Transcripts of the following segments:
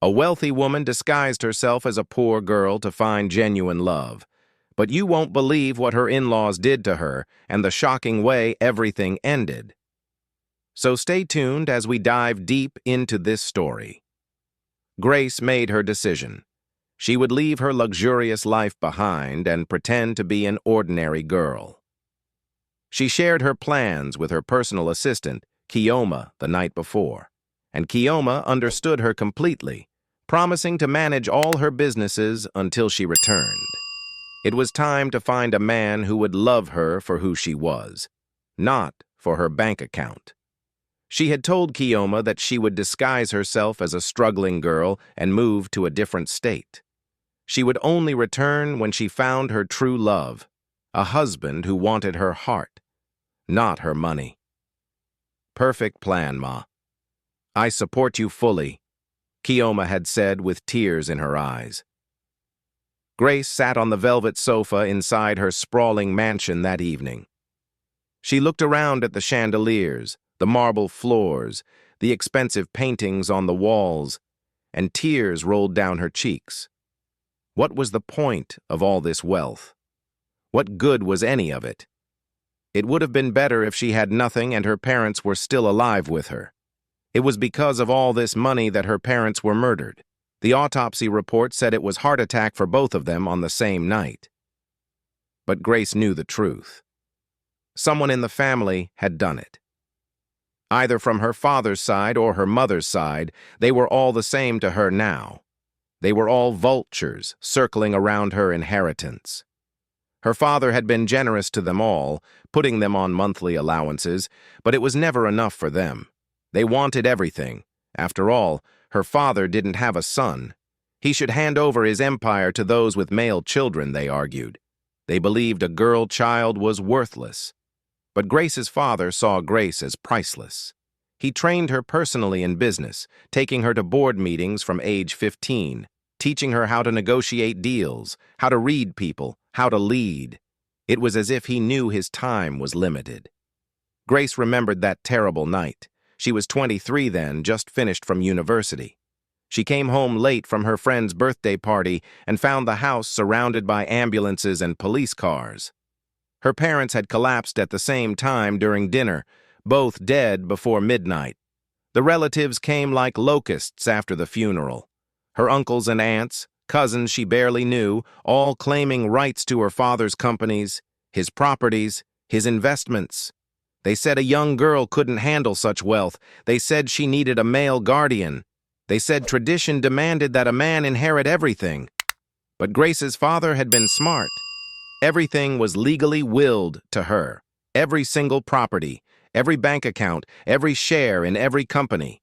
A wealthy woman disguised herself as a poor girl to find genuine love. But you won't believe what her in-laws did to her and the shocking way everything ended. So stay tuned as we dive deep into this story. Grace made her decision. She would leave her luxurious life behind and pretend to be an ordinary girl. She shared her plans with her personal assistant, Kioma, the night before, and Kioma understood her completely, promising to manage all her businesses until she returned. It was time to find a man who would love her for who she was, not for her bank account. She had told Kioma that she would disguise herself as a struggling girl and move to a different state. She would only return when she found her true love, a husband who wanted her heart, not her money. Perfect plan, Ma. I support you fully, Kioma had said with tears in her eyes. Grace sat on the velvet sofa inside her sprawling mansion that evening. She looked around at the chandeliers, the marble floors, the expensive paintings on the walls, and tears rolled down her cheeks. What was the point of all this wealth? What good was any of it? It would have been better if she had nothing and her parents were still alive with her. It was because of all this money that her parents were murdered. The autopsy report said it was heart attack for both of them on the same night. But Grace knew the truth. Someone in the family had done it. Either from her father's side or her mother's side, they were all the same to her now. They were all vultures circling around her inheritance. Her father had been generous to them all, putting them on monthly allowances, but it was never enough for them. They wanted everything. After all, her father didn't have a son. He should hand over his empire to those with male children, they argued. They believed a girl child was worthless. But Grace's father saw Grace as priceless. He trained her personally in business, taking her to board meetings from age 15, teaching her how to negotiate deals, how to read people, how to lead. It was as if he knew his time was limited. Grace remembered that terrible night. She was 23 then, just finished from university. She came home late from her friend's birthday party and found the house surrounded by ambulances and police cars. Her parents had collapsed at the same time during dinner, both dead before midnight. The relatives came like locusts after the funeral. Her uncles and aunts, cousins she barely knew, all claiming rights to her father's companies, his properties, his investments. They said a young girl couldn't handle such wealth. They said she needed a male guardian. They said tradition demanded that a man inherit everything. But Grace's father had been smart. Everything was legally willed to her. Every single property, every bank account, every share in every company.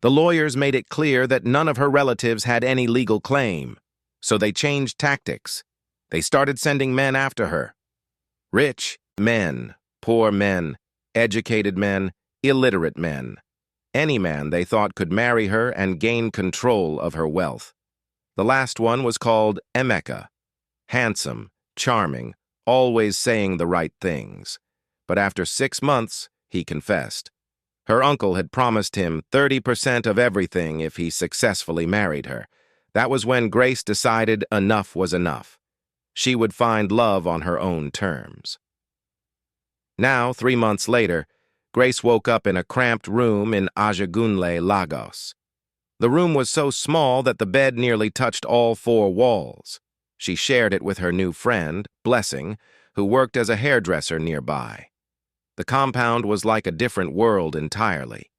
The lawyers made it clear that none of her relatives had any legal claim. So they changed tactics. They started sending men after her. Rich men, poor men, educated men, illiterate men. Any man they thought could marry her and gain control of her wealth. The last one was called Emeka. Handsome, charming, always saying the right things. But after 6 months, he confessed. Her uncle had promised him 30% of everything if he successfully married her. That was when Grace decided enough was enough. She would find love on her own terms. Now, 3 months later, Grace woke up in a cramped room in Ajagunle, Lagos. The room was so small that the bed nearly touched all 4 walls. She shared it with her new friend, Blessing, who worked as a hairdresser nearby. The compound was like a different world entirely.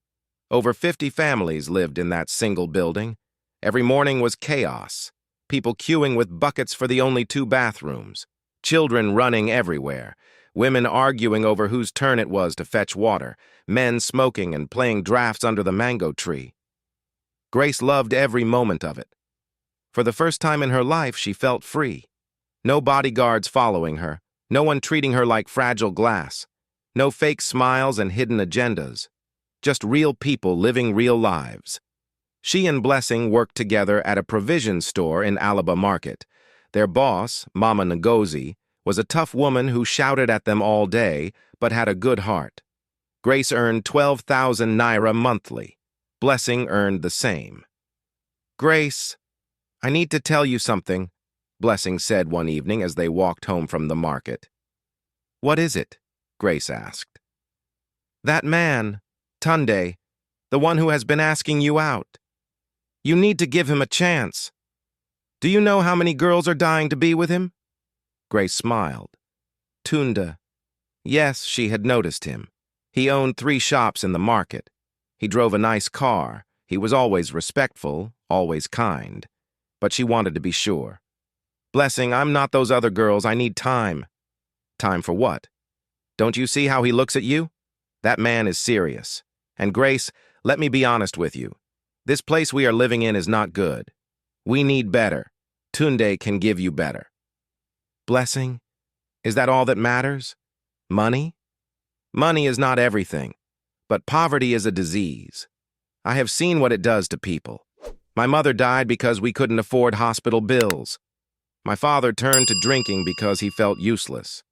Over 50 families lived in that single building. Every morning was chaos. People queuing with buckets for the only 2 bathrooms. Children running everywhere. Women arguing over whose turn it was to fetch water. Men smoking and playing drafts under the mango tree. Grace loved every moment of it. For the first time in her life, she felt free. No bodyguards following her. No one treating her like fragile glass. No fake smiles and hidden agendas. Just real people living real lives. She and Blessing worked together at a provision store in Alaba Market. Their boss, Mama Ngozi, was a tough woman who shouted at them all day, but had a good heart. Grace earned 12,000 naira monthly. Blessing earned the same. Grace, I need to tell you something, Blessing said one evening as they walked home from the market. What is it? Grace asked. That man, Tunde, the one who has been asking you out. You need to give him a chance. Do you know how many girls are dying to be with him? Grace smiled. Tunde. Yes, she had noticed him. He owned 3 shops in the market. He drove a nice car. He was always respectful, always kind. But she wanted to be sure. Blessing, I'm not those other girls. I need time. Time for what? Don't you see how he looks at you? That man is serious. And Grace, let me be honest with you. This place we are living in is not good. We need better. Tunde can give you better. Blessing, is that all that matters? Money? Money is not everything, but poverty is a disease. I have seen what it does to people. My mother died because we couldn't afford hospital bills. My father turned to drinking because he felt useless.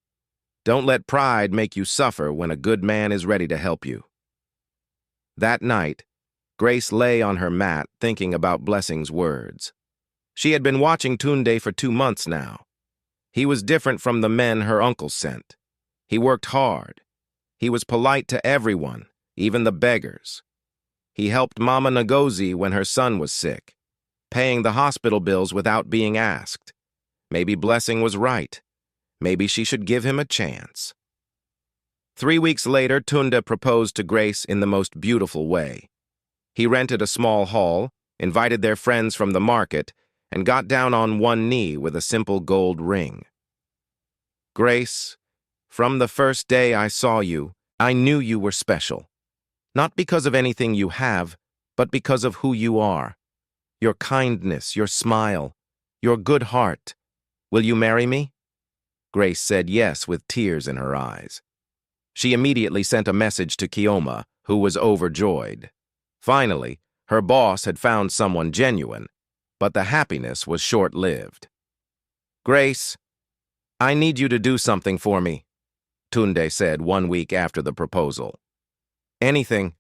Don't let pride make you suffer when a good man is ready to help you. That night, Grace lay on her mat thinking about Blessing's words. She had been watching Tunde for 2 months now. He was different from the men her uncle sent. He worked hard. He was polite to everyone, even the beggars. He helped Mama Ngozi when her son was sick, paying the hospital bills without being asked. Maybe Blessing was right. Maybe she should give him a chance. 3 weeks later, Tunde proposed to Grace in the most beautiful way. He rented a small hall, invited their friends from the market, and got down on one knee with a simple gold ring. Grace, from the first day I saw you, I knew you were special. Not because of anything you have, but because of who you are. Your kindness, your smile, your good heart. Will you marry me? Grace said yes with tears in her eyes. She immediately sent a message to Kioma, who was overjoyed. Finally, her boss had found someone genuine, but the happiness was short-lived. Grace, I need you to do something for me, Tunde said 1 week after the proposal. Anything.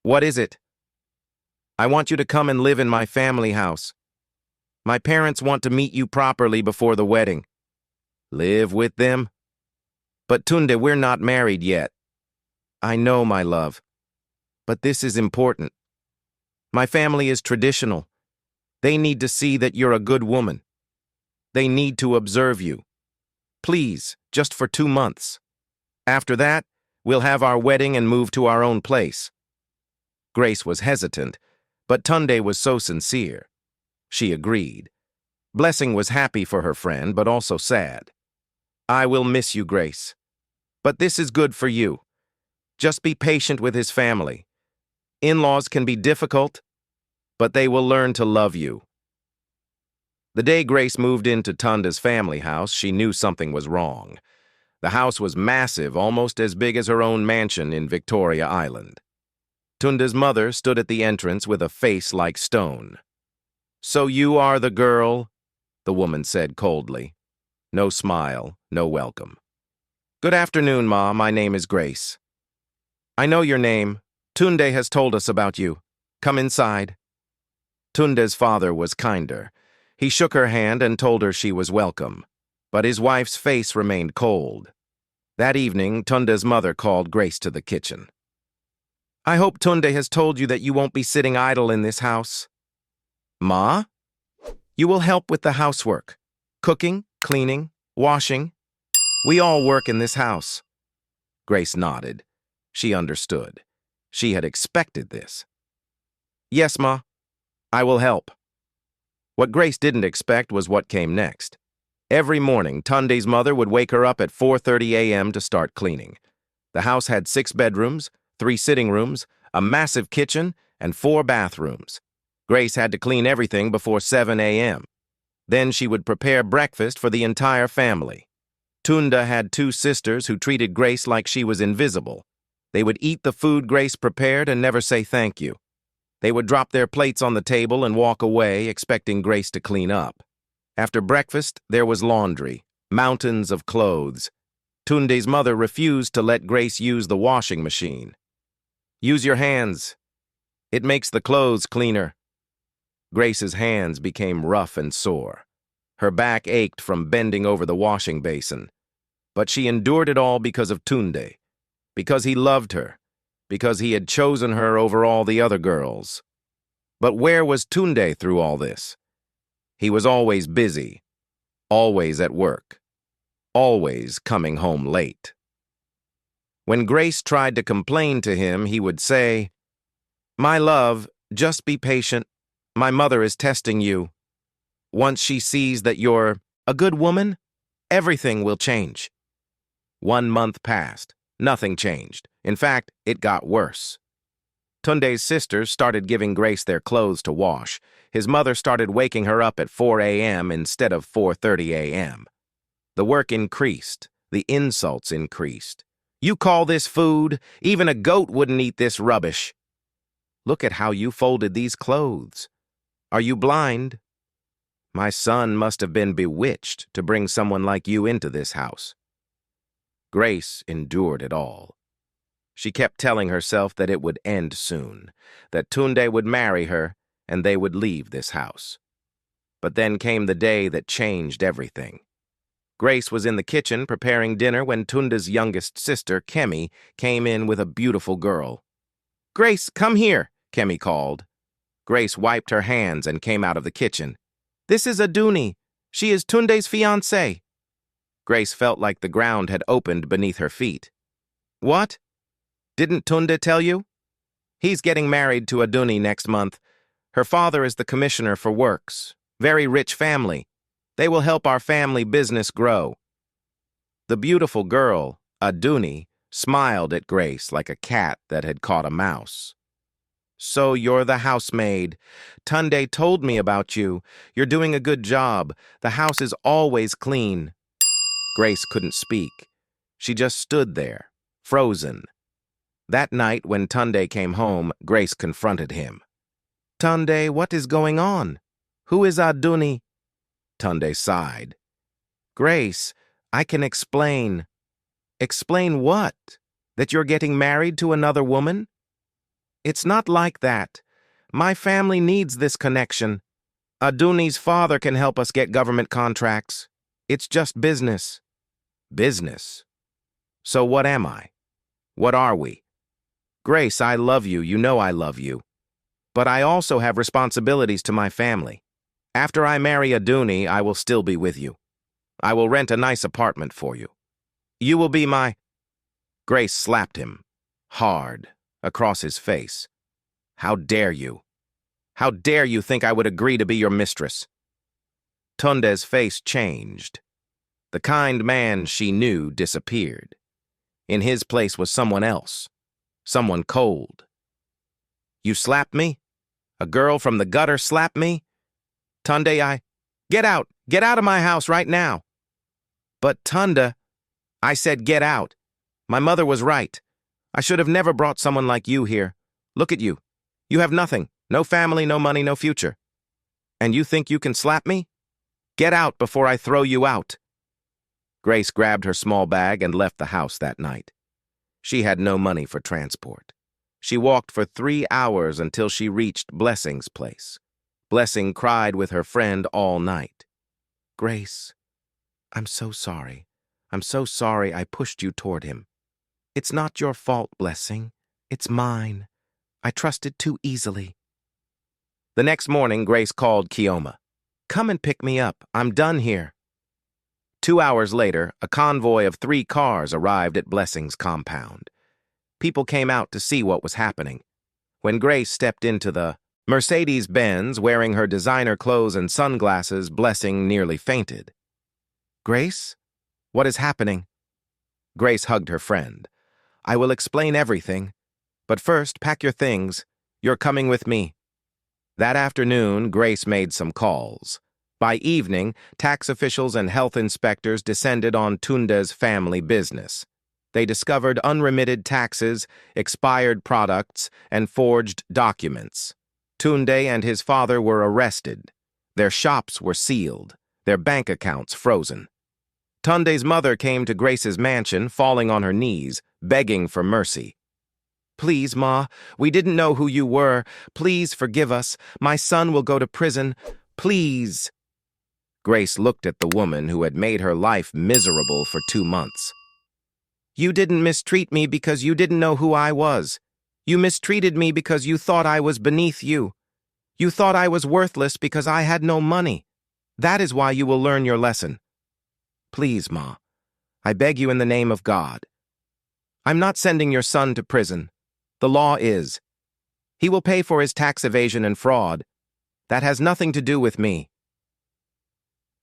What is it? I want you to come and live in my family house. My parents want to meet you properly before the wedding. Live with them? But Tunde, we're not married yet. I know, my love. But this is important. My family is traditional. They need to see that you're a good woman. They need to observe you. Please, just for 2 months. After that, we'll have our wedding and move to our own place. Grace was hesitant, but Tunde was so sincere. She agreed. Blessing was happy for her friend, but also sad. I will miss you, Grace. But this is good for you. Just be patient with his family. In-laws can be difficult, but they will learn to love you. The day Grace moved into Tunde's family house, she knew something was wrong. The house was massive, almost as big as her own mansion in Victoria Island. Tunde's mother stood at the entrance with a face like stone. So you are the girl? The woman said coldly. No smile, no welcome. Good afternoon, Ma. My name is Grace. I know your name. Tunde has told us about you. Come inside. Tunde's father was kinder. He shook her hand and told her she was welcome. But his wife's face remained cold. That evening, Tunde's mother called Grace to the kitchen. I hope Tunde has told you that you won't be sitting idle in this house. Ma? You will help with the housework. Cooking, cleaning, washing. We all work in this house. Grace nodded. She understood. She had expected this. Yes, Ma. I will help. What Grace didn't expect was what came next. Every morning, Tunde's mother would wake her up at 4:30 a.m. to start cleaning. The house had 6 bedrooms, 3 sitting rooms, a massive kitchen, and 4 bathrooms. Grace had to clean everything before 7 a.m. Then she would prepare breakfast for the entire family. Tunde had 2 sisters who treated Grace like she was invisible. They would eat the food Grace prepared and never say thank you. They would drop their plates on the table and walk away, expecting Grace to clean up. After breakfast, there was laundry, mountains of clothes. Tunde's mother refused to let Grace use the washing machine. Use your hands. It makes the clothes cleaner. Grace's hands became rough and sore. Her back ached from bending over the washing basin. But she endured it all because of Tunde, because he loved her, because he had chosen her over all the other girls. But where was Tunde through all this? He was always busy, always at work, always coming home late. When Grace tried to complain to him, he would say, "My love, just be patient. My mother is testing you. Once she sees that you're a good woman, everything will change." 1 month passed. Nothing changed. In fact, it got worse. Tunde's sisters started giving Grace their clothes to wash. His mother started waking her up at 4 a.m. instead of 4:30 a.m. The work increased. The insults increased. "You call this food? Even a goat wouldn't eat this rubbish. Look at how you folded these clothes. Are you blind? My son must have been bewitched to bring someone like you into this house." Grace endured it all. She kept telling herself that it would end soon, that Tunde would marry her, and they would leave this house. But then came the day that changed everything. Grace was in the kitchen preparing dinner when Tunde's youngest sister, Kemi, came in with a beautiful girl. "Grace, come here," Kemi called. Grace wiped her hands and came out of the kitchen. "This is Aduni. She is Tunde's fiancée." Grace felt like the ground had opened beneath her feet. "What? Didn't Tunde tell you? He's getting married to Aduni next month. Her father is the commissioner for works. Very rich family. They will help our family business grow." The beautiful girl, Aduni, smiled at Grace like a cat that had caught a mouse. "So you're the housemaid. Tunde told me about you. You're doing a good job. The house is always clean." Grace couldn't speak. She just stood there, frozen. That night, when Tunde came home, Grace confronted him. "Tunde, what is going on? Who is Aduni?" Tunde sighed. "Grace, I can explain." "Explain what? That you're getting married to another woman?" "It's not like that. My family needs this connection. Aduni's father can help us get government contracts. It's just business." "Business? So what am I? What are we?" "Grace, I love you. You know I love you. But I also have responsibilities to my family. After I marry Aduni, I will still be with you. I will rent a nice apartment for you. You will be my—" Grace slapped him, hard, across his face. "How dare you? How dare you think I would agree to be your mistress?" Tunde's face changed. The kind man she knew disappeared. In his place was someone else, someone cold. "You slapped me? A girl from the gutter slapped me? Tunde, Get out! Get out of my house right now!" "But Tunde—" "I said get out. My mother was right. I should have never brought someone like you here. Look at you. You have nothing. No family, no money, no future. And you think you can slap me? Get out before I throw you out." Grace grabbed her small bag and left the house that night. She had no money for transport. She walked for 3 hours until she reached Blessing's place. Blessing cried with her friend all night. "Grace, I'm so sorry. I'm so sorry I pushed you toward him. It's not your fault, Blessing. It's mine. I trusted too easily." The next morning, Grace called Kioma. "Come and pick me up. I'm done here." 2 hours later, a convoy of 3 cars arrived at Blessing's compound. People came out to see what was happening. When Grace stepped into the Mercedes-Benz wearing her designer clothes and sunglasses, Blessing nearly fainted. "Grace? What is happening?" Grace hugged her friend. "I will explain everything. But first, pack your things. You're coming with me." That afternoon, Grace made some calls. By evening, tax officials and health inspectors descended on Tunde's family business. They discovered unremitted taxes, expired products, and forged documents. Tunde and his father were arrested. Their shops were sealed, their bank accounts frozen. Tunde's mother came to Grace's mansion, falling on her knees, begging for mercy. Please, Ma, we didn't know who you were. Please forgive us. My son will go to prison. Please. Grace looked at the woman who had made her life miserable for 2 months. You didn't mistreat me because you didn't know who I was. You mistreated me because you thought I was beneath you. You thought I was worthless because I had no money. That is why you will learn your lesson. Please, Ma, I beg you in the name of God. I'm not sending your son to prison. The law is. He will pay for his tax evasion and fraud. That has nothing to do with me.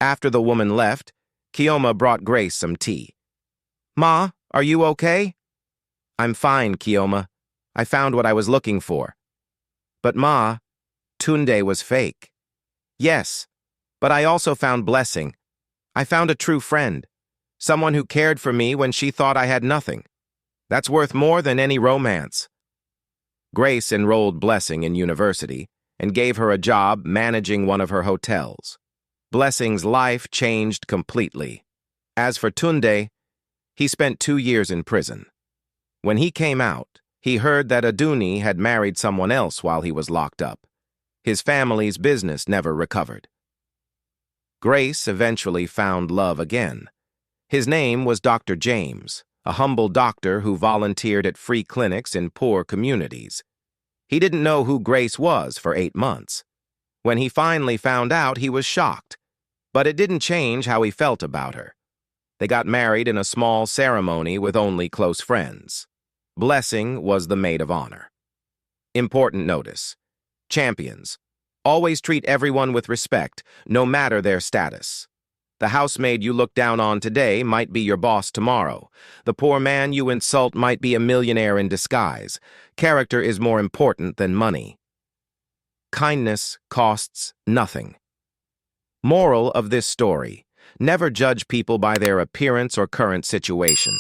After the woman left, Kioma brought Grace some tea. Ma, are you okay? I'm fine, Kioma. I found what I was looking for. But Ma, Tunde was fake. Yes, but I also found blessing. I found a true friend. Someone who cared for me when she thought I had nothing. That's worth more than any romance. Grace enrolled Blessing in university and gave her a job managing one of her hotels. Blessing's life changed completely. As for Tunde, he spent 2 years in prison. When he came out, he heard that Aduni had married someone else while he was locked up. His family's business never recovered. Grace eventually found love again. His name was Dr. James, a humble doctor who volunteered at free clinics in poor communities. He didn't know who Grace was for 8 months. When he finally found out, he was shocked. But it didn't change how he felt about her. They got married in a small ceremony with only close friends. Blessing was the maid of honor. Important notice. Champions. Always treat everyone with respect, no matter their status. The housemaid you look down on today might be your boss tomorrow. The poor man you insult might be a millionaire in disguise. Character is more important than money. Kindness costs nothing. Moral of this story: never judge people by their appearance or current situation.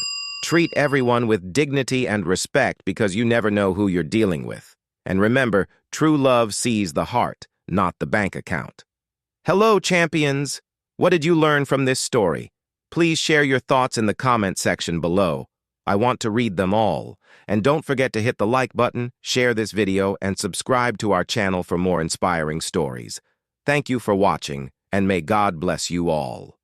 Treat everyone with dignity and respect because you never know who you're dealing with. And remember, true love sees the heart, not the bank account. Hello, champions! What did you learn from this story? Please share your thoughts in the comment section below. I want to read them all. And don't forget to hit the like button, share this video, and subscribe to our channel for more inspiring stories. Thank you for watching, and may God bless you all.